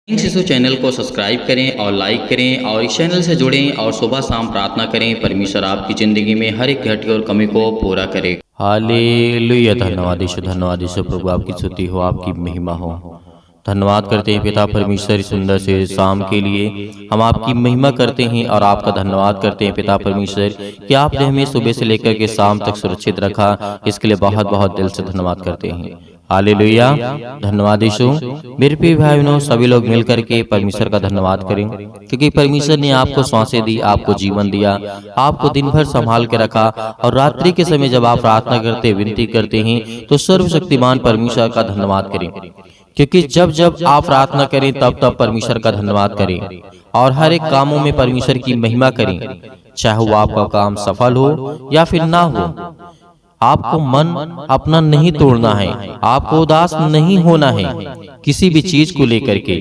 इन शिशु चैनल को सब्सक्राइब करें और लाइक करें और इस चैनल से जुड़ें और सुबह शाम प्रार्थना करें। परमेश्वर आपकी ज़िंदगी में हर एक घटी और कमी को पूरा करे। हालेलुया। धन्यवाद यीशु प्रभु, आपकी स्तुति हो, आपकी महिमा हो। धन्यवाद करते हैं पिता परमेश्वर इस सुंदर से शाम के लिए। हम आपकी महिमा करते हैं और आपका धन्यवाद करते हैं पिता परमेश्वर कि आपने हमें सुबह से लेकर के शाम तक सुरक्षित रखा। इसके लिए बहुत बहुत दिल से धन्यवाद करते हैं। हालेलुया। धन्यवाद यीशु। मेरे प्रिय भाई बहनों, सभी लोग मिल करके परमेश्वर का धन्यवाद करें, क्योंकि परमेश्वर ने आपको सांसें दी, आपको जीवन दिया, आपको दिन भर संभाल के रखा। और रात्रि के समय जब आप प्रार्थना करते, विनती करते हैं, तो सर्वशक्तिमान परमेश्वर का धन्यवाद करें, क्योंकि जब जब आप प्रार्थना करें तब तब परमेश्वर का धन्यवाद करें और हर एक कामों में परमेश्वर की महिमा करें। चाहे वो आपका काम सफल हो या फिर ना हो, आपको मन अपना नहीं तोड़ना है, आपको उदास नहीं होना है किसी भी चीज को लेकर के।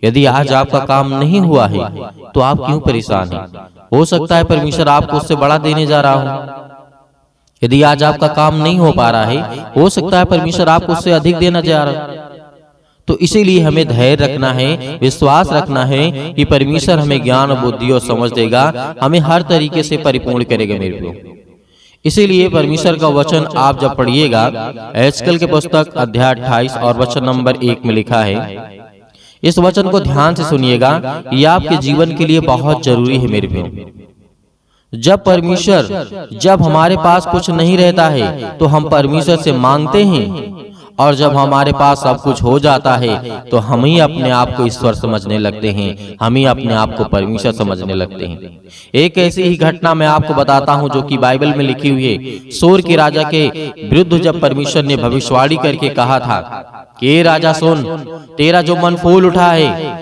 यदि आज आपका काम नहीं हुआ है तो आप क्यों परेशान हैं? हो सकता है परमेश्वर आपको उससे बड़ा देने जा रहा हो। यदि आज आपका काम नहीं हो पा रहा है, हो सकता है परमेश्वर आपको उससे अधिक देना जा रहा है। तो इसीलिए हमें धैर्य रखना है, विश्वास रखना है कि परमेश्वर हमें ज्ञान, बुद्धि और समझ देगा, हमें हर तरीके से परिपूर्ण करेगा मेरे को। इसीलिए परमेश्वर का वचन आप जब पढ़िएगा, एजकल के पुस्तक अध्याय 28 और वचन नंबर 1 में लिखा है। इस वचन को ध्यान से सुनिएगा, ये आपके जीवन के लिए बहुत जरूरी है मेरे भाइयों। जब हमारे पास कुछ नहीं रहता है तो हम परमेश्वर से मांगते हैं, और जब हमारे पास सब कुछ हो जाता है तो हम ही अपने आप को ईश्वर समझने लगते हैं, हम ही अपने आप को परमेश्वर समझने लगते हैं। एक ऐसी ही घटना मैं आपको बताता हूं जो कि बाइबल में लिखी हुई है। सोर के राजा के विरुद्ध जब परमेश्वर ने भविष्यवाणी करके कहा था कि राजा सुन, तेरा जो मन फूल उठा है,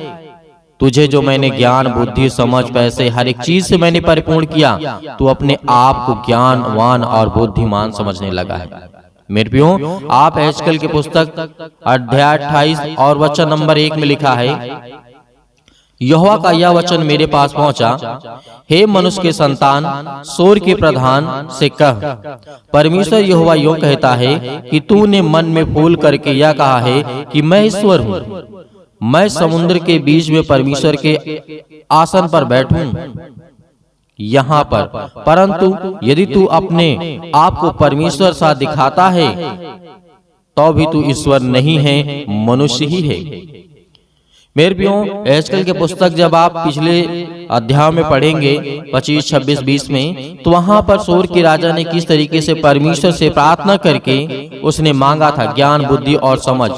तुझे जो मैंने ज्ञान, बुद्धि, समझ, पैसे, हर एक चीज से मैंने परिपूर्ण किया, तू अपने आप को ज्ञानवान और बुद्धिमान समझने लगा है। मेरे प्रियो, आप एजकल के पुस्तक अध्याय 28 और वचन नंबर 1 में लिखा है, यहोवा का यह वचन मेरे पास पहुंचा, हे मनुष्य के संतान, सोर के प्रधान से कह, परमेश्वर यहोवा यूं कहता है कि तूने मन में फूल करके यह कहा है कि मैं ईश्वर हूँ, मैं समुद्र के बीच में परमेश्वर के आसन पर बैठूं यहाँ पर। परंतु यदि तू अपने आप को परमेश्वर सा दिखाता है तो भी तू ईश्वर नहीं है, मनुष्य ही है। मेरे प्रियो, एजकल के पुस्तक जब आप पिछले अध्याय में पढ़ेंगे 25, 26, 20 में, तो वहां पर सोर के राजा ने किस तरीके से परमेश्वर से प्रार्थना करके उसने मांगा था ज्ञान, बुद्धि और समझ।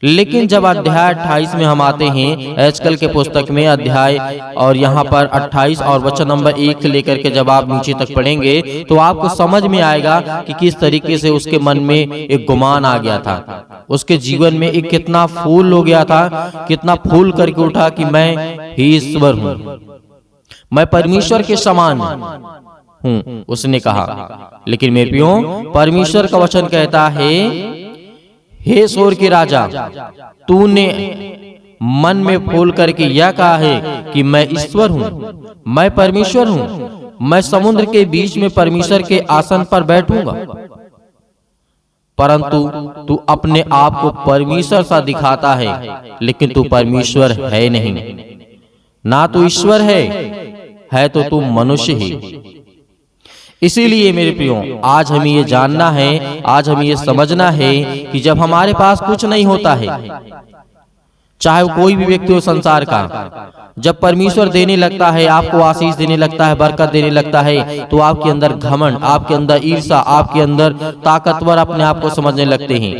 लेकिन जब अध्याय 28 में हम आते हैं, एजकल के पुस्तक में अध्याय और यहाँ पर 28 और वचन नंबर 1 से लेकर के जब आप नीचे तक पढ़ेंगे तो आपको समझ में आएगा कि किस तरीके से उसके मन में एक गुमान आ गया था, उसके जीवन में एक कितना फूल हो गया था, कितना फूल करके उठा कि मैं ही ईश्वर हूँ, मैं परमेश्वर के समान हूँ, उसने कहा। लेकिन मेरे प्रियो, परमेश्वर का वचन कहता है, हे सोर के राजा, तूने मन में फूल करके यह कहा है कि मैं ईश्वर हूँ, मैं परमेश्वर हूँ, मैं समुद्र के बीच में परमेश्वर के आसन पर बैठूंगा। परंतु तू अपने आप को परमेश्वर सा दिखाता है, लेकिन तू परमेश्वर है नहीं, ना तू ईश्वर है तो तू मनुष्य ही। इसीलिए मेरे प्रियो, आज हमें ये जानना है, आज हमें ये समझना है कि जब हमारे पास कुछ नहीं होता है, चाहे वो कोई भी व्यक्ति हो संसार का, जब परमेश्वर देने लगता है, आपको आशीष देने लगता है, बरकत देने लगता है, तो आपके अंदर घमंड, आपके अंदर ईर्ष्या, आपके अंदर ताकतवर अपने आप को समझने लगते हैं।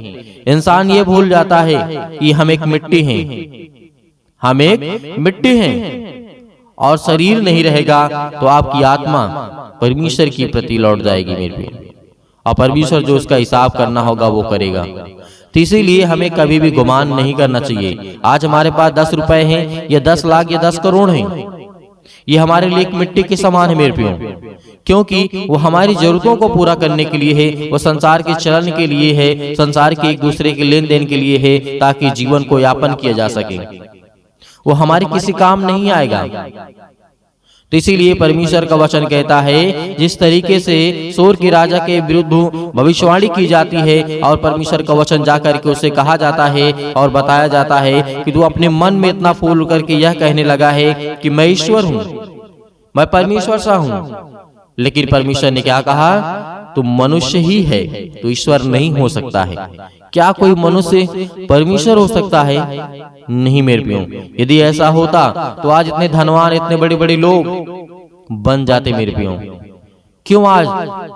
इंसान ये भूल जाता है कि हम एक मिट्टी हैं, हम एक मिट्टी हैं, और शरीर नहीं रहेगा तो आपकी आत्मा परमेश्वर की प्रति लौट जाएगी मेरे प्रिय, और परमेश्वर जो उसका हिसाब करना होगा वो करेगा। तो इसीलिए हमें कभी भी गुमान नहीं करना चाहिए। आज हमारे पास 10 रुपए हैं या 10 लाख या 10 करोड़ हैं, ये हमारे लिए एक मिट्टी के समान है मेरे प्रियो, क्योंकि वो हमारी जरूरतों को पूरा करने के लिए है, वो संसार के चलन के लिए है, संसार के एक दूसरे के लेन देन के लिए है, ताकि जीवन को यापन किया जा सके। वो हमारी किसी काम नहीं आएगा। तो इसीलिए परमेश्वर का वचन कहता है, जिस तरीके से सोर के राजा के विरुद्ध भविष्यवाणी की जाती है और परमेश्वर का वचन जाकर के उससे कहा जाता है और बताया जाता है कि तू अपने मन में इतना फूल करके यह कहने लगा है कि मैं ईश्वर हूँ, मैं परमेश्वर सा हूँ। लेकिन परमेश्वर ने क्या कहा, तू मनुष्य ही है, तो ईश्वर नहीं हो सकता है। क्या कोई मनुष्य परमेश्वर हो सकता है? नहीं मेरे प्रियो। यदि ऐसा होता तो आज इतने धनवान, इतने बड़े बड़े लोग बन जाते मेरे प्रियो। क्यों आज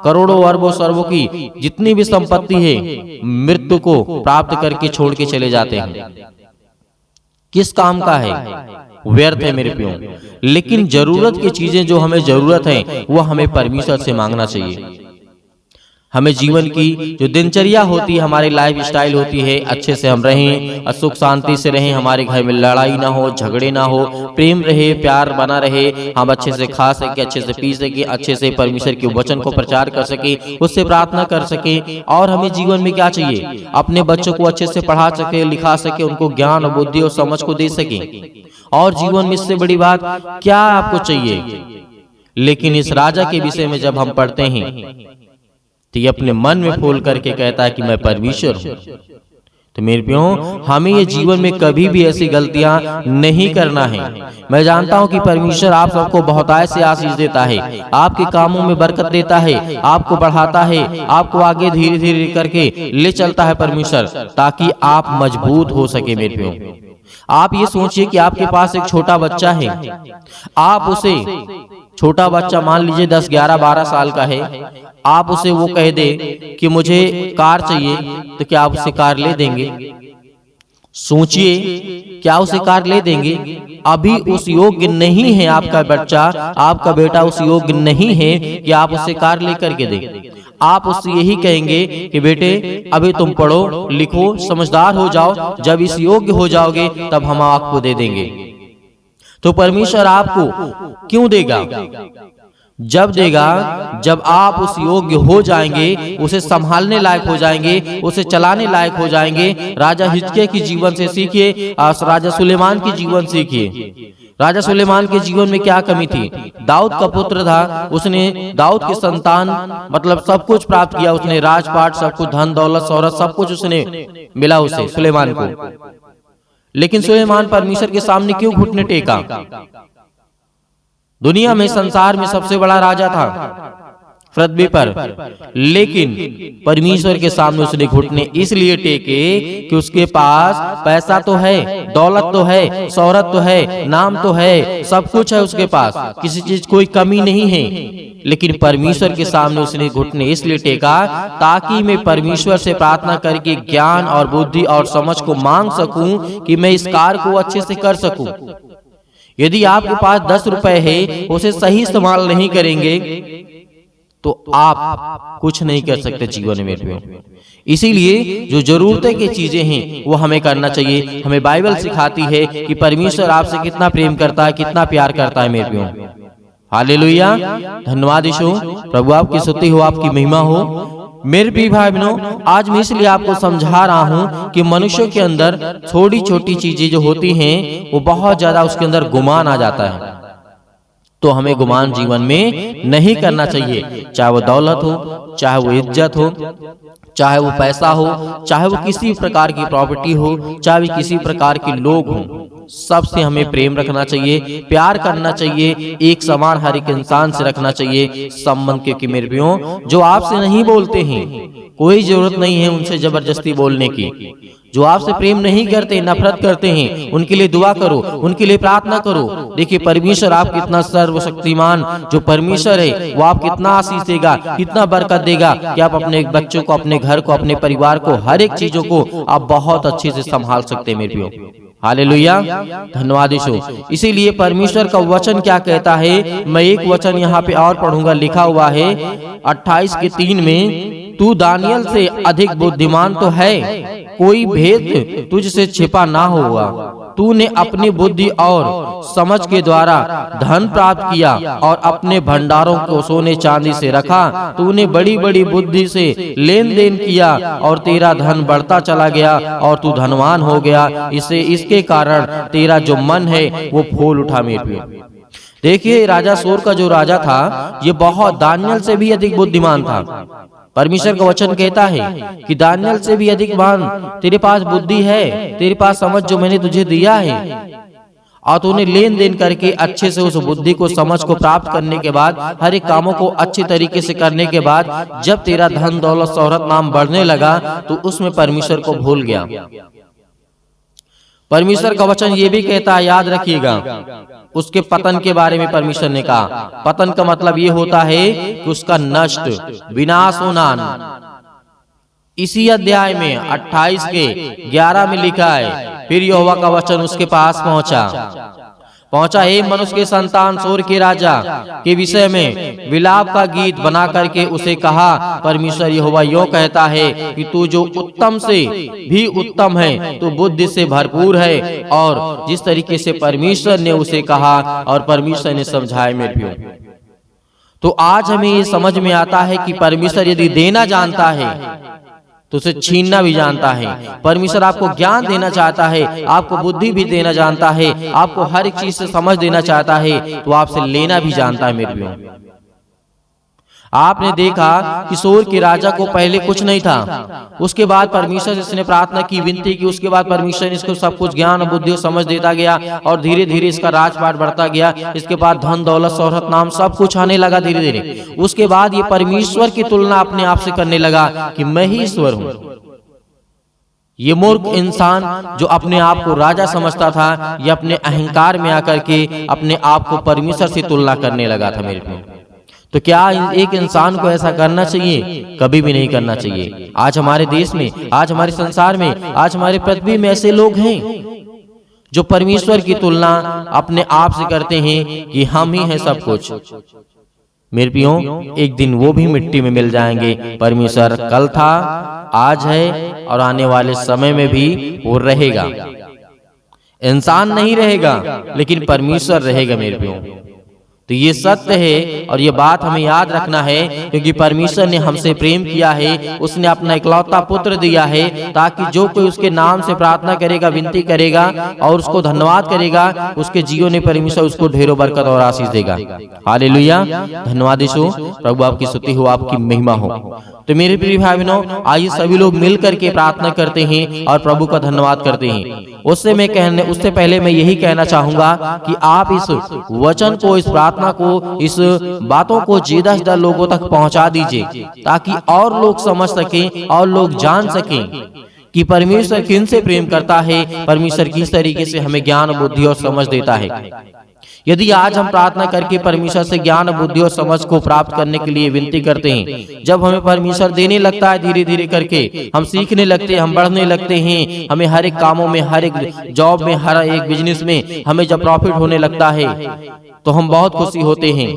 करोड़ों अरबों सरबों की जितनी भी संपत्ति है मृत्यु को प्राप्त करके छोड़ के चले जाते हैं? किस काम का है? व्यर्थ है मेरे प्रियो। लेकिन जरूरत की चीजें जो हमें जरूरत है वो हमें परमेश्वर से मांगना चाहिए। हमें जीवन की जो दिनचर्या होती है, हमारी लाइफ स्टाइल होती है, अच्छे से हम रहें, सुख शांति से रहें, हमारे घर में लड़ाई ना हो, झगड़े ना हो, प्रेम रहे, प्यार बना रहे, हम अच्छे से खा सके, अच्छे से पी सके, अच्छे से परमेश्वर के वचन को प्रचार कर सके, उससे प्रार्थना कर सके। और हमें जीवन में क्या चाहिए? अपने बच्चों को अच्छे से पढ़ा सके, लिखा सके, उनको ज्ञान, बुद्धि और समझ को दे सके। और जीवन में इससे बड़ी बात क्या आपको चाहिए? लेकिन इस राजा के विषय में जब हम पढ़ते हैं तो ये अपने मन में फूल करके कहता है कि मैं परमेश्वर हूं। तो मेरे प्रियो, हमें ये जीवन में कभी भी ऐसी गलतियां नहीं करना है। मैं जानता हूं कि परमेश्वर आप सबको बहुत ऐसे आशीष देता है, आपके कामों में बरकत देता है, आपको बढ़ाता है, आपको आगे धीरे धीरे करके ले चलता है परमेश्वर, ताकि आप मजबूत हो सके। मेरे प्रियो, आप ये सोचिए कि आपके पास एक छोटा बच्चा है, आप उसे, छोटा बच्चा मान लीजिए 10, 11, 12 साल का है, आप उसे वो कह दे कि मुझे कार चाहिए, तो क्या आप उसे कार ले देंगे? सोचिए, क्या उसे कार ले देंगे? अभी उस योग्य नहीं है आपका बच्चा, आपका बेटा उस योग्य नहीं है कि आप उसे कार लेकर के दें। आप उससे यही कहेंगे कि बेटे अभी तुम पढ़ो लिखो, समझदार हो जाओ, जब इस योग्य हो जाओगे तब हम आपको दे देंगे। तो परमेश्वर आपको क्यों देगा? जब देगा जब आप उस योग्य हो जाएंगे, उसे संभालने लायक हो जाएंगे, उसे चलाने लायक हो जाएंगे। राजा हिजकिय्याह की जीवन से सीखिए, राजा सुलेमान की जीवन सीखिए। राजा सुलेमान के जीवन में क्या कमी थी? दाऊद का पुत्र था, उसने दाऊद के संतान मतलब सब कुछ प्राप्त किया, उसने राजपाट, सब कुछ, धन दौलत शौहरत सब कुछ उसने मिला उसे, सुलेमान को। लेकिन सुलेमान परमेश्वर के सामने क्यों घुटने टेका? दुनिया में, संसार में सबसे बड़ा राजा था पृथ्वी पर, लेकिन परमेश्वर के सामने उसने घुटने इसलिए टेके कि उसके पास पैसा तो है, दौलत तो है, शौहरत तो है, नाम तो है, सब कुछ है उसके पास, किसी चीज कोई कमी नहीं है। लेकिन परमेश्वर के सामने उसने घुटने इसलिए टेका ताकि मैं परमेश्वर से प्रार्थना करके ज्ञान और बुद्धि और समझ को मांग सकूं कि मैं इस कार्य को अच्छे से कर सकूं। यदि आपके पास 10 रुपए है, उसे सही इस्तेमाल नहीं करेंगे तो आप कुछ नहीं कर सकते जीवन में। इसीलिए जो जरूरतें की चीजें हैं वो हमें करना चाहिए। हमें बाइबल सिखाती है कि परमेश्वर आपसे कितना प्रेम करता है, कितना प्यार करता है मेरे प्रियो। हालेलुया, धन्यवाद यीशु। प्रभु आपकी स्तुति हो, आपकी महिमा हो। मेरे प्रिय भाई बहनों, आज मैं इसलिए आपको समझा रहा हूं कि मनुष्य के अंदर छोटी छोटी चीजें जो होती हैं वो बहुत ज्यादा उसके अंदर गुमान आ जाता है। तो हमें गुमान जीवन में नहीं करना चाहिए, चाहे वो दौलत हो, चाहे वो इज्जत हो, चाहे वो पैसा हो, चाहे वो किसी प्रकार की प्रॉपर्टी हो, चाहे वो किसी प्रकार के लोग हों, सबसे हमें प्रेम रखना चाहिए, प्यार करना चाहिए, एक समान हर एक इंसान से रखना चाहिए संबंध। क्योंकि मेरे प्रियो, जो आपसे नहीं बोलते हैं, कोई जरूरत नहीं है उनसे जबरदस्ती बोलने की। जो आपसे प्रेम नहीं करते, नफरत करते हैं, उनके लिए दुआ करो, उनके लिए प्रार्थना करो। देखिए परमेश्वर आप कितना सर्वशक्तिमान जो परमेश्वर है वो आप कितना आशीष देगा, कितना बरकत देगा कि आप अपने बच्चों को, अपने घर को, अपने परिवार को, हर एक चीजों को आप बहुत अच्छे से संभाल सकते हैं मेरे प्रियो। हालेलुया, धन्यवाद यीशु। इसीलिए परमेश्वर का वचन क्या कहता है, मैं एक वचन यहाँ पे और पढ़ूंगा, लिखा हुआ है 28:3 में, तू दानियल से अधिक बुद्धिमान तो है, कोई भेद तुझसे छिपा ना होगा। तूने अपनी बुद्धि और समझ के द्वारा धन प्राप्त किया और अपने भंडारों को सोने चांदी से रखा। तूने बड़ी बड़ी बुद्धि से लेन देन किया और तेरा धन बढ़ता चला गया और तू धनवान हो गया। इसके कारण तेरा जो मन है वो फूल उठा मेरे प्रियो। देखिए, राजा सूर का जो राजा था, ये बहुत दानियल से भी अधिक बुद्धिमान था। परमेश्वर का वचन कहता है कि दानियल से भी अधिक मान तेरे पास बुद्धि है, तेरे पास समझ जो मैंने तुझे दिया है, और तूने लेन देन करके अच्छे से उस बुद्धि को, समझ को प्राप्त करने के बाद, हर एक कामों को अच्छे तरीके से करने के बाद, जब तेरा धन दौलत शोहरत नाम बढ़ने लगा तो उसमें परमेश्वर को भूल गया। परमेश्वर का वचन ये भी कहता है, याद रखिएगा, उसके पतन के बारे में परमेश्वर ने कहा। पतन का मतलब ये होता है कि उसका नष्ट, विनाश होना। इसी अध्याय में 28 के 11 में लिखा है, फिर यहोवा का वचन उसके पास पहुंचा, हे मनुष्य के संतान, सूर के राजा के विषय में विलाप का गीत बना करके उसे कहा, परमेश्वर यहोवा यों कहता है कि तू जो उत्तम से भी उत्तम है, तू बुद्धि से भरपूर है। और जिस तरीके से परमेश्वर ने उसे कहा और परमेश्वर ने समझाया मेरे प्रियो, तो आज हमें ये समझ में आता है कि परमेश्वर यदि देना जानता है तो उसे छीनना भी जानता है। परमेश्वर आपको ज्ञान देना चाहता है, आपको बुद्धि भी देना जानता है, आपको हर एक चीज से समझ देना चाहता है, तो आपसे लेना भी जानता है मेरे प्रियो। आपने देखा कि सूर के राजा को पहले कुछ नहीं था, उसके बाद परमेश्वर से इसने प्रार्थना की, विनती की, उसके बाद परमेश्वर ने इसको सब कुछ ज्ञान बुद्धि और समझ देता गया, और धीरे धीरे इसका राजपाट बढ़ता गया। इसके बाद धन दौलत शोहरत नाम सब कुछ आने लगा धीरे धीरे। उसके बाद ये परमेश्वर की तुलना अपने आप से करने लगा कि मैं ही ईश्वर हूं। ये मूर्ख इंसान जो अपने आप को राजा समझता था, ये अपने अहंकार में आकर के अपने आप को परमेश्वर से तुलना करने लगा था मेरे को। तो क्या एक इंसान को ऐसा करना चाहिए? कभी भी नहीं करना चाहिए। आज हमारे देश में, आज हमारे संसार में, आज हमारे पृथ्वी में ऐसे लोग हैं जो परमेश्वर की तुलना अपने आप से करते हैं कि हम ही हैं सब कुछ। मेरे प्रियो, एक दिन वो भी मिट्टी में मिल जाएंगे। परमेश्वर कल था, आज है और आने वाले समय में भी वो रहेगा। इंसान नहीं रहेगा, लेकिन परमेश्वर रहेगा मेरे प्रियो। तो ये सत्य है और ये बात हमें याद रखना है, क्योंकि परमेश्वर ने हमसे प्रेम किया है, उसने अपना इकलौता पुत्र दिया है, ताकि जो कोई उसके नाम से प्रार्थना करेगा, विनती करेगा और उसको धन्यवाद करेगा, उसके जीवन में परमेश्वर उसको ढेरों बरकत और आशीष देगा। हालेलुया, धन्यवाद यीशु। प्रभु आपकी स्तुति हो, आपकी महिमा हो। तो मेरे प्रिय भाई बहनों, आइए सभी लोग मिल करके प्रार्थना करते हैं और प्रभु का धन्यवाद करते हैं। उससे पहले मैं यही कहना चाहूंगा कि आप इस वचन को, इस प्रार्थना को, इस बातों को ज्यादा से ज्यादा लोगों तक पहुंचा दीजिए, ताकि और लोग समझ सकें और लोग जान सकें कि परमेश्वर किन से प्रेम करता है, परमेश्वर किस तरीके से हमें ज्ञान बुद्धि और समझ देता है। यदि आज हम प्रार्थना करके परमेश्वर से ज्ञान बुद्धि और समझ को प्राप्त करने के लिए विनती करते हैं, जब हमें परमेश्वर देने लगता है, धीरे धीरे करके हम सीखने लगते हैं, हम बढ़ने लगते हैं, हमें हर एक कामों में, हर एक जॉब में, हर एक बिजनेस में हमें जब प्रॉफिट होने लगता है तो हम बहुत खुशी होते हैं।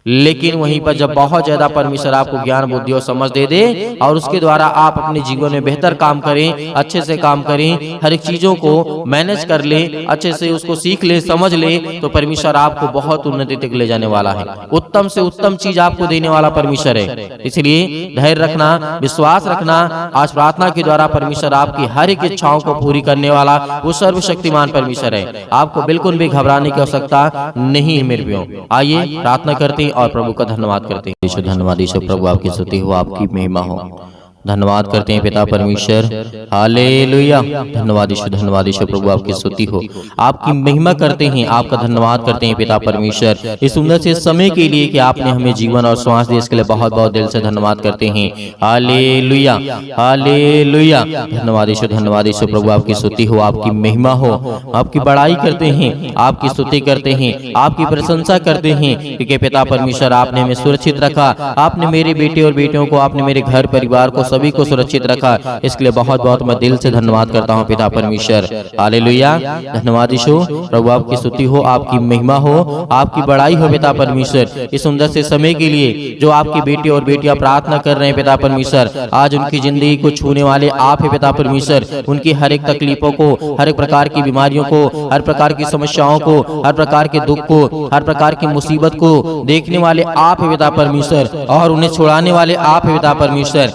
लेकिन वहीं पर जब बहुत ज्यादा परमेश्वर आपको ज्ञान बुद्धि और समझ दे दे और उसके द्वारा आप अपने जीवन में बेहतर काम करें, अच्छे से काम करें, हर एक चीजों को मैनेज कर ले, अच्छे से उसको सीख ले, समझ ले, तो परमेश्वर आपको बहुत उन्नति तक ले जाने वाला है। उत्तम से उत्तम चीज आपको देने वाला परमेश्वर है। इसलिए धैर्य रखना, विश्वास रखना। आज प्रार्थना के द्वारा परमेश्वर आपकी हर एक इच्छाओं को पूरी करने वाला वो सर्वशक्तिमान परमेश्वर है। आपको बिल्कुल भी घबराने की आवश्यकता नहीं है मेरे प्रियो। आइए प्रार्थना करते हैं और प्रभु का धन्यवाद करते हैं। ईश्वर धन्यवाद, ईश्वर प्रभु आपकी स्तुति हो, आपकी महिमा हो। धन्यवाद करते हैं पिता परमेश्वर, हालेलुया। धन्यवाद ईश्वर प्रभु आपकी स्तुति हो, आपकी महिमा करते हैं, आपका धन्यवाद करते हैं पिता परमेश्वर, इस सुंदर से समय के लिए कि आपने हमें जीवन और श्वास दिया, इसके लिए बहुत बहुत दिल से धन्यवाद करते हैं। Hallelujah, hallelujah. धन्यवाद ईश्वर प्रभु आपकी स्तुति हो, आपकी महिमा हो। आपकी बड़ाई करते हैं, आपकी स्तुति करते हैं, आपकी प्रशंसा करते हैं, क्योंकि पिता परमेश्वर आपने हमें सुरक्षित रखा। आपने मेरे बेटे और बेटियों को, आपने मेरे घर परिवार को, सभी को सुरक्षित रखा। इसके लिए बहुत बहुत मैं दिल से धन्यवाद करता हूँ पिता परमेश्वर। हालेलुया। धन्यवाद यीशु प्रभु आपकी स्तुति हो, आपकी महिमा हो, आपकी बड़ाई हो पिता परमेश्वर। इस सुंदर से समय के लिए जो आपके बेटे और बेटियां प्रार्थना कर रहे हैं पिता परमेश्वर, आज उनकी जिंदगी को छूने वाले आप है पिता परमेश्वर। उनकी हर एक तकलीफों को, हर एक प्रकार की बीमारियों को, हर प्रकार की समस्याओं को, हर प्रकार के दुख को, हर प्रकार की मुसीबत को देखने वाले आप है पिता परमेश्वर, और उन्हें छुड़ाने वाले आप है पिता परमेश्वर।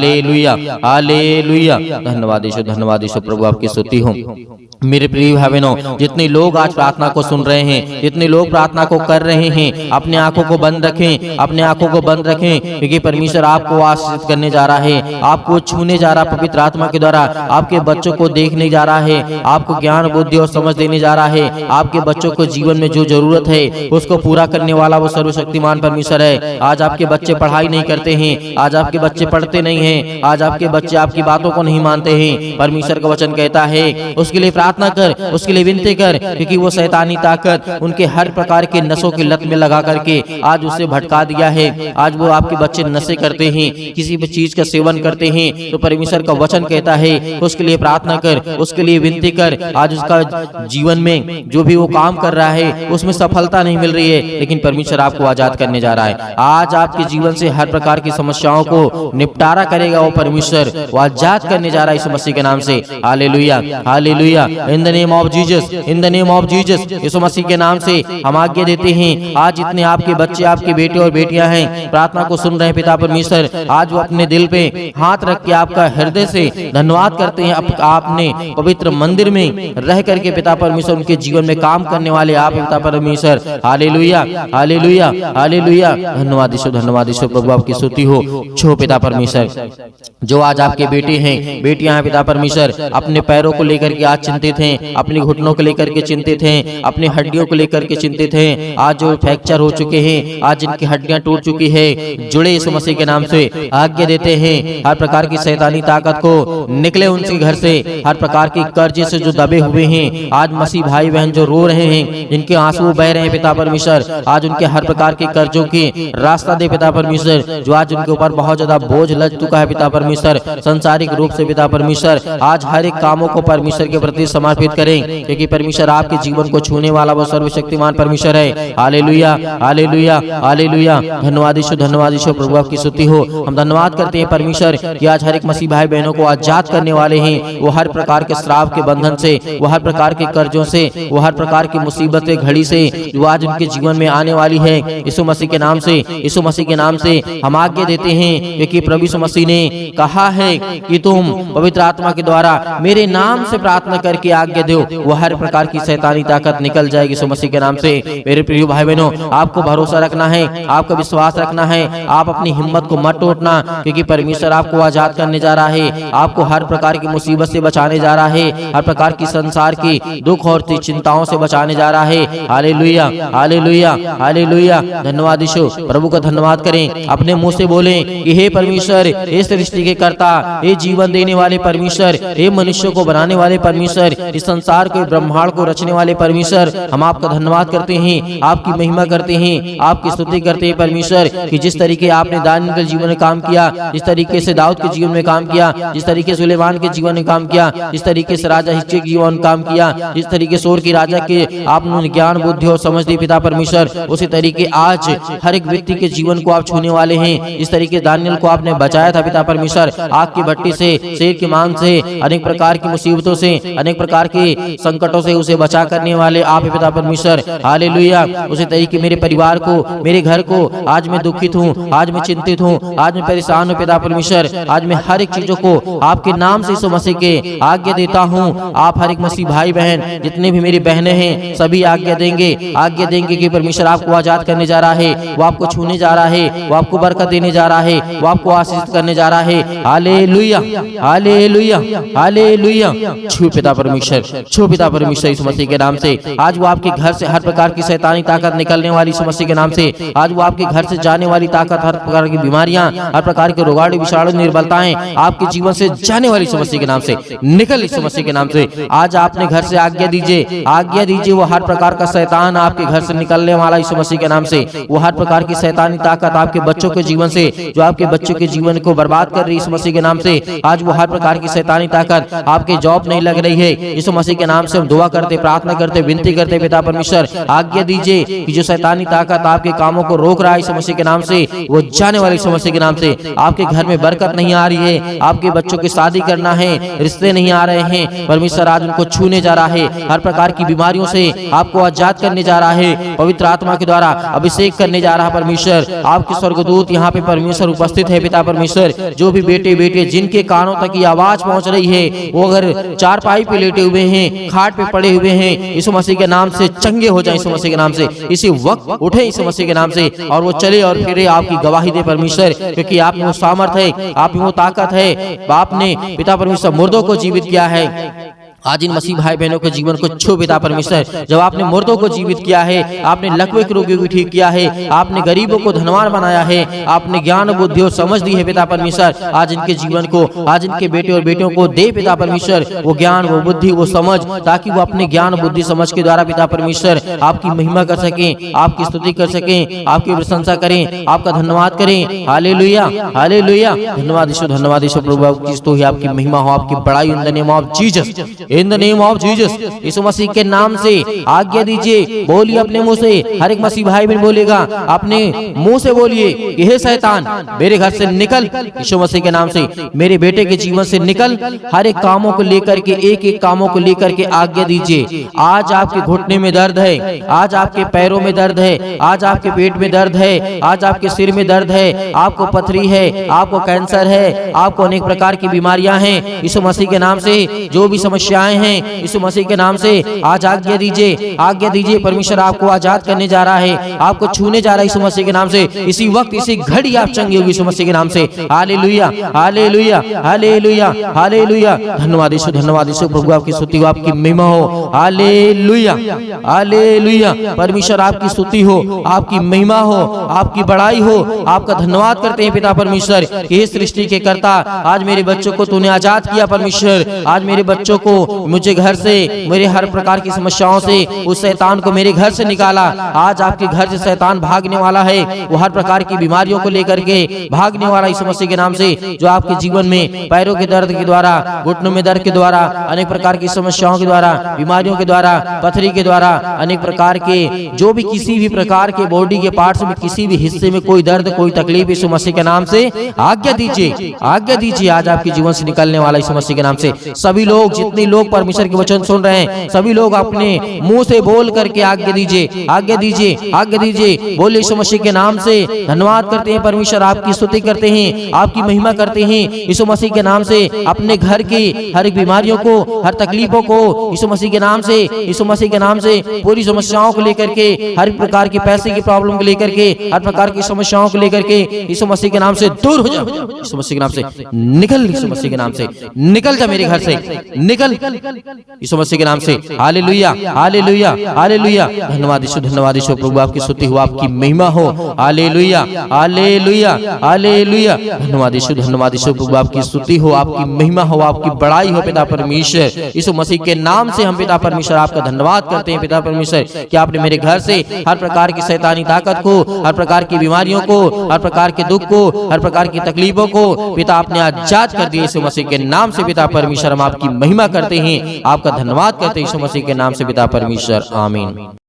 Hallelujah, hallelujah. धन्यवाद ईश्वर प्रभु आपकी स्तुति हो। मेरे प्रिय भाई बहनों, जितने लोग आज प्रार्थना को सुन रहे हैं, जितने लोग प्रार्थना को कर रहे हैं, अपने आंखों को बंद रखें, अपने आंखों को बंद रखें, क्योंकि परमेश्वर आपको आशीषित करने जा रहा है, आपको छूने जा रहा, पवित्र आत्मा के द्वारा आपके बच्चों को देखने जा रहा है, आपको ज्ञान बुद्धि और समझ देने जा रहा है। आपके बच्चों को जीवन में जो जरूरत है उसको पूरा करने वाला वो सर्वशक्तिमान परमेश्वर है। आज आपके बच्चे पढ़ाई नहीं करते हैं, आज आपके बच्चे पढ़ते नहीं हैं, आज आपके बच्चे आपकी बातों को नहीं मानते हैं। परमेश्वर का वचन कहता है उसके लिए प्रार्थना कर, उसके लिए विनती कर, क्योंकि वो शैतानी ताकत उनके हर प्रकार के नशों की लत में लगा करके आज उसे भटका दिया है। आज वो आपके बच्चे नशे करते हैं, किसी भी चीज का सेवन करते हैं, तो परमेश्वर का वचन कहता है उसके लिए प्रार्थना कर, उसके लिए विनती कर। आज उसका जीवन में जो भी वो काम कर रहा है उसमें सफलता नहीं मिल रही है, लेकिन परमेश्वर आपको आजाद करने जा रहा है। आज आपके जीवन से हर प्रकार की समस्याओं को निपटारा करेगा वो परमेश्वर, वो आजाद करने जा रहा है यीशु मसीह के नाम से। Hallelujah, hallelujah. In the name of Jesus, in the name of Jesus, यीशु मसीह के नाम से हम आज्ञा देते हैं। आज जितने आपके बच्चे, आपके बेटे और बेटियां हैं, प्रार्थना को सुन रहे हैं पिता परमेश्वर, आज वो अपने दिल पे हाथ रख के आपका हृदय से धन्यवाद करते हैं। आपने पवित्र मंदिर में रह करके पिता परमेश्वर उनके जीवन में काम करने वाले आप पिता परमेश्वर। Hallelujah, hallelujah, hallelujah. धन्यवाद यीशु, धन्यवाद यीशु, प्रभु आपकी स्तुति हो। छो पिता परमेश्वर, जो आज आपके बेटे हैं, बेटियां हैं पिता परमेश्वर, अपने पैरों को लेकर के आज चिंतित हैं, अपने घुटनों को लेकर के चिंतित हैं, अपनी हड्डियों को लेकर के चिंतित हैं। आज जो फ्रैक्चर हो चुके हैं, आज जिनकी हड्डियां टूट चुकी है, जुड़े यीशु मसीह के नाम से आज्ञा देते हैं हर प्रकार की शैतानी ताकत को निकले उनके घर से, हर प्रकार के कर्जे से जो दबे हुए हैं। आज मसीह भाई बहन जो रो रहे हैं, जिनके आंसू बह रहे हैं पिता परमेश्वर, आज उनके हर प्रकार के कर्जों की रास्ता दे पिता परमेश्वर। जो आज उनके ऊपर बहुत ज्यादा बोझ लग चुका है पिता परमेश्वर, संसारिक रूप से पिता परमेश्वर, आज हर एक कामों को परमेश्वर के प्रति समर्पित करें, क्योंकि परमेश्वर आपके जीवन को छूने वाला वो सर्वशक्तिमान परमेश्वर है। Hallelujah, hallelujah, hallelujah. धन्यवाद यीशु, धन्यवाद यीशु, प्रभु आपकी स्तुति हो। हम धन्यवाद करते हैं परमेश्वर कि आज हर एक मसीह भाई बहनों को आजाद करने वाले हैं। वो हर प्रकार के श्राप के बंधन से, वो हर प्रकार के कर्जों से, वो हर प्रकार की मुसीबत के घड़ी से जो आज उनके जीवन में आने वाली है, यीशु मसीह के नाम से, यीशु मसीह के नाम से हम आज्ञा देते हैं, क्योंकि प्रभु यीशु मसीह ने कहा है कि तुम पवित्र आत्मा के द्वारा मेरे नाम से प्रार्थना करके आज्ञा दो, वो हर प्रकार की शैतानी ताकत निकल जाएगी यीशु मसीह के नाम से। मेरे प्रिय भाई बहनों, आपको भरोसा रखना है, आपको विश्वास रखना है, आप अपनी हिम्मत को मत टूटना, क्योंकि परमेश्वर आपको आजाद करने जा रहा है, आपको हर प्रकार की मुसीबत से बचाने जा रहा है, हर प्रकार की संसार की दुख और चिंताओं से बचाने जा रहा है। Hallelujah, hallelujah, hallelujah. धन्यवाद यीशु, प्रभु का धन्यवाद करें, अपने मुंह से बोलें कि हे परमेश्वर, हे सृष्टि के कर्ता, हे जीवन देने वाले परमेश्वर, हे मनुष्य को बनाने वाले परमेश्वर, इस संसार को, ब्रह्मांड को रचने वाले परमेश्वर, हम आपका धन्यवाद करते हैं, आपकी महिमा करते हैं, आपकी स्तुति करते हैं परमेश्वर, कि जिस तरीके आपने दानियेल के जीवन में काम किया, जिस तरीके से दाऊद के जीवन में काम किया, जिस तरीके से सुलेमान के जीवन में काम किया, जिस तरीके से राजा हिजकिय्याह के जीवन में काम किया, जिस तरीके से और की राजा के आपने ज्ञान बुद्धि और समझ दी पिता परमेश्वर, उसी तरीके आज हर एक व्यक्ति के जीवन को आप छूने वाले हैं। इस तरीके दानियेल को आपने बचाया था पिता परमेश्वर, आग की भट्टी से, शेर के मांस से, अनेक प्रकार की मुसीबतों से, अनेक प्रकार के संकटों से उसे बचा करने वाले आप पिता परमेश्वर। हालेलुया। उसी तरीके मेरे परिवार को, मेरे घर को, आज मैं दुखित हूँ, आज मैं चिंतित हूँ, आज मैं परेशान हूँ पिता परमेश्वर, आज मैं हर एक चीजों को आपके नाम से यीशु मसीह के आज्ञा देता हूँ। आप हर एक मसीह भाई बहन, जितने भी मेरी बहनें हैं, सभी आज्ञा देंगे कि परमेश्वर आपको आजाद करने जा रहा है, वो आपको छूने जा रहा है, वो आपको बरकत देने जा रहा है, वो आपको आशीष करने जा रहा है। Hallelujah, hallelujah, hallelujah. छू पिता परमेश्वर, छू पिता परमेश्वर यीशु मसीह के नाम से। आज वो आपके घर से हर प्रकार की शैतानी ताकत निकलने वाली यीशु मसीह के नाम से, आज वो आपके घर से जाने वाली ताकत, हर प्रकार की बीमारियां, हर प्रकार के रोगाणु विषाणु निर्बलताएं आपके जीवन से जाने वाली यीशु मसीह के नाम से निकल, यीशु मसीह के नाम से। आज आपने घर से आज्ञा दीजिए, वो हर प्रकार का शैतान आपके घर से निकलने वाला यीशु मसीह के नाम से, वो हर प्रकार की शैतानी ताकत आपके बच्चों के जीवन से, जो आपके बच्चों के जीवन को बर्बाद कर रही है यीशु मसीह के नाम से, आज वो हर प्रकार की शैतानी ताकत आपके जॉब नहीं लग रही है, यीशु मसीह के नाम से हम दुआ करते, प्रार्थना करते, विनती करते पिता परमेश्वर, आज्ञा दीजिए कि जो शैतानी ताकत आपके कामों को रोक रहा है यीशु मसीह के नाम से, वो जाने वाले यीशु मसीह के नाम से। आपके घर में बरकत नहीं आ रही है, आपके बच्चों की शादी करना है, रिश्ते नहीं आ रहे हैं, परमेश्वर आज उनको छूने जा रहा है, हर प्रकार की बीमारियों से आपको आजाद करने जा रहा है, पवित्र आत्मा के द्वारा अभिषेक करने जा रहा है परमेश्वर। आपके स्वर्गदूत यहाँ पे परमेश्वर उपस्थित है पिता परमेश्वर। जो भी बेटे बेटे जिनके कानों तक ये आवाज पहुंच रही है, वो अगर चारपाई पे लेटे लेटे हुए हैं, खाट पे पड़े हुए हैं, यीशु मसीह के नाम से चंगे हो जाए, यीशु मसीह के नाम से इसी वक्त उठे यीशु मसीह के नाम से, और वो चले और फिरे आपकी गवाही दे परमेश्वर, क्योंकि आप में वो सामर्थ है, आप में वो ताकत है। आपने पिता परमेश्वर मुर्दों को जीवित किया है। आज इन मसीह भाई बहनों के जीवन को छू पिता परमेश्वर, जब आपने मुर्दों को जीवित किया है, आपने लकवे के रोगियों को ठीक किया है, आपने गरीबों को धनवान बनाया है, आपने ज्ञान बुद्धि और समझ दी है पिता परमेश्वर। आज इनके जीवन को, आज इनके बेटे और बेटियों को दे पिता परमेश्वर वो ज्ञान, वो बुद्धि, वो समझ, ताकि वो अपने ज्ञान बुद्धि समझ के द्वारा पिता परमेश्वर आपकी महिमा कर सकें, आपकी स्तुति कर सकें, आपकी प्रशंसा करें, आपका धन्यवाद करें। Hallelujah, hallelujah. धन्यवाद यीशु, धन्यवाद यीशु प्रभु, आपकी स्तुति, आपकी महिमा हो, आपकी बड़ाई in the name of Jesus, in the name of Jesus. यीशु मसीह के नाम से आज्ञा दीजिए, बोलिए अपने मुंह से, हर एक मसीह भाई बहन बोलेगा अपने मुंह से, बोलिए कि हे शैतान मेरे घर से निकल, यीशु मसीह के नाम से मेरे बेटे के जीवन से निकल। हर एक कामों को लेकर के, एक एक कामों को लेकर के आज्ञा दीजिए। आज आपके घुटने में दर्द है, आज आपके पैरों में दर्द है, आज आपके पेट में दर्द है, आज आपके सिर में दर्द है, आपको पथरी है, आपको कैंसर है, आपको अनेक प्रकार की बीमारियां हैं, यीशु मसीह के नाम से जो भी समस्याएं हैं, यीशु मसीह के नाम से आज आज्ञा दीजिए, आज्ञा दीजिए। परमेश्वर आपको आजाद करने जा रहा है, आपको छूने जा रहा है यीशु मसीह के नाम से। इसी वक्त, इसी घड़ी आप चंगे होगी यीशु मसीह के नाम से। Hallelujah, hallelujah, hallelujah, hallelujah. धन्यवाद यीशु, धन्यवाद यीशु प्रभु, आपकी स्तुति हो, आपकी महिमा हो। Hallelujah, hallelujah. परमेश्वर आपकी स्तुति हो, आपकी महिमा हो, आपकी बड़ाई हो, आपका धन्यवाद करते हैं पिता परमेश्वर कि हे सृष्टि के कर्ता, आज मेरे बच्चों को तूने आजाद किया परमेश्वर। आज मेरे बच्चों को, मुझे घर से, मेरे हर प्रकार की समस्याओं से, उस शैतान को मेरे घर से निकाला। आज आपके घर से शैतान भागने वाला है, वो हर प्रकार की बीमारियों को लेकर के भागने वाला यीशु मसीह के नाम से। जो आपके जीवन में पैरों के दर्द के द्वारा, घुटनों में दर्द के द्वारा, अनेक प्रकार की समस्याओं के द्वारा, बीमारियों के द्वारा, पथरी के द्वारा, अनेक प्रकार के जो भी किसी भी प्रकार के बॉडी के पार्ट्स में किसी भी हिस्से में कोई दर्द, कोई तकलीफ, यीशु मसीह के नाम से आज्ञा दीजिए, आज्ञा दीजिए। आज आपके जीवन से निकलने वाला यीशु मसीह के नाम से सभी लोग, जितने लोग परमेश्वर के वचन सुन रहे हैं, सभी लोग अपने मुंह से बोल करके आज्ञा दीजिए, आज्ञा दीजिए, आज्ञा दीजिए। बोले यीशु मसीह के नाम से धन्यवाद करते हैं परमेश्वर, आपकी स्तुति करते हैं, आपकी महिमा करते हैं। यीशु मसीह के नाम से अपने घर की हर एक बीमारियों को, हर तकलीफों को यीशु मसीह के नाम से, यीशु मसीह के नाम से पूरी समस्याओं को लेकर के, हर प्रकार की पैसे की प्रॉब्लम को लेकर के, हर प्रकार की समस्याओं को लेकर के यीशु मसीह के नाम से दूर हो जाओ। यीशु मसीह के नाम से निकल, यीशु मसीह के नाम से निकल जा मेरे घर से, निकल यीशु मसीह के नाम से। Hallelujah, hallelujah, hallelujah. धन्यवाद यीशु, धन्यवाद यीशु प्रभु, आपकी स्तुति हो, आपकी महिमा हो। Hallelujah, hallelujah, hallelujah. धन्यवाद यीशु, धन्यवाद यीशु प्रभु, आपकी स्तुति हो, आपकी महिमा हो, आपकी बड़ाई हो पिता परमेश्वर। यीशु मसीह के नाम से हम पिता परमेश्वर आपका धन्यवाद करते हैं पिता परमेश्वर कि आपने मेरे घर से हर प्रकार की शैतानी ताकत को, हर प्रकार की बीमारियों को, हर प्रकार के दुख को, हर प्रकार की तकलीफों को पिता आपने आजाद कर दिया यीशु मसीह के नाम से पिता परमेश्वर। हम आपकी महिमा करते हैं, आपका धन्यवाद करते हैं यीशु मसीह के नाम से पिता परमेश्वर। आमीन।